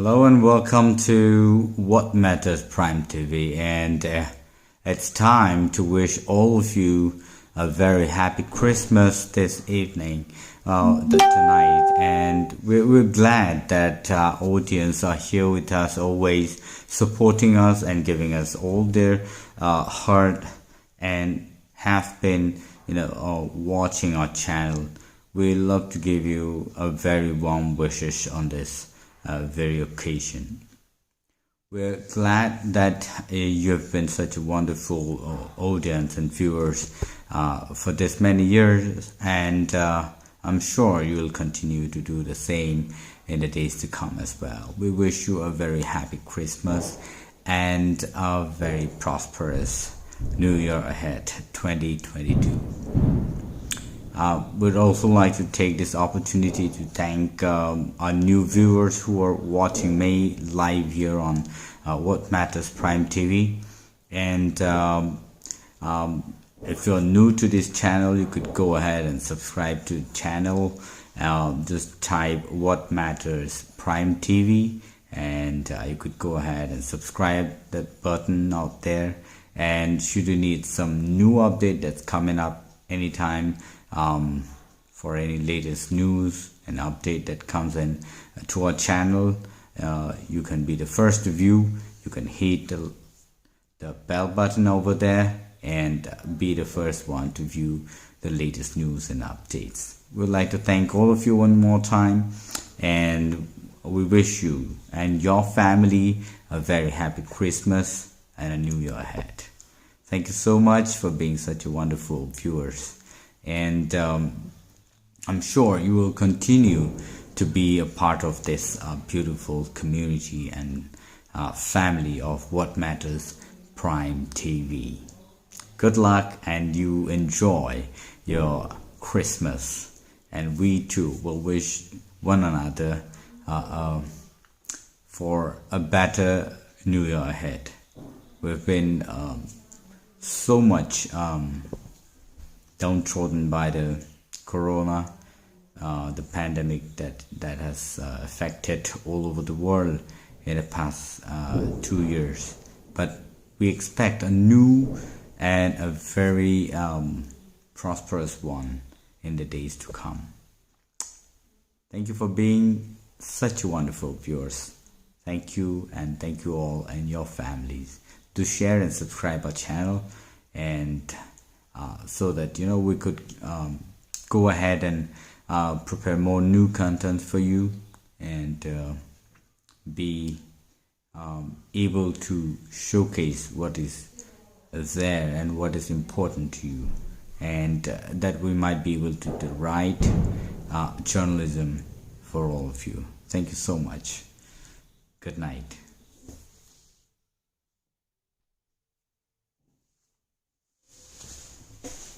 Hello and welcome to What Matters PrimeTv, and it's time to wish all of you a very happy Christmas this evening, tonight, and we're glad that our audience are here with us, always supporting us and giving us all their heart, and have been watching our channel. We love to give you a very warm wishes on this very occasion. We're glad that you have been such a wonderful audience and viewers for this many years, and I'm sure you will continue to do the same in the days to come as well. We wish you a very happy Christmas and a very prosperous New Year ahead, 2022. We'd also like to take this opportunity to thank our new viewers who are watching me live here on What Matters PrimeTv. And if you're new to this channel, you could go ahead and subscribe to the channel. Just type What Matters PrimeTv, and you could go ahead and subscribe that button out there. And should you need some new update that's coming up anytime, for any latest news and update that comes in to our channel, you can be the first to view. You can hit the bell button over there and be the first one to view the latest news and updates. We'd like to thank all of you one more time, and we wish you and your family a very happy Christmas and a new year ahead. Thank you so much for being such a wonderful viewers. And I'm sure you will continue to be a part of this beautiful community and family of What Matters Prime TV. Good luck, and you enjoy your Christmas, and we too will wish one another for a better New Year ahead. We've been so much downtrodden by the corona, the pandemic that has affected all over the world in the past 2 years. But we expect a new and a very prosperous one in the days to come. Thank you for being such a wonderful viewers. Thank you, and thank you all and your families. To share and subscribe our channel, and so that we could go ahead and prepare more new content for you, and be able to showcase what is there and what is important to you, and that we might be able to do right journalism for all of you. Thank you so much. Good night.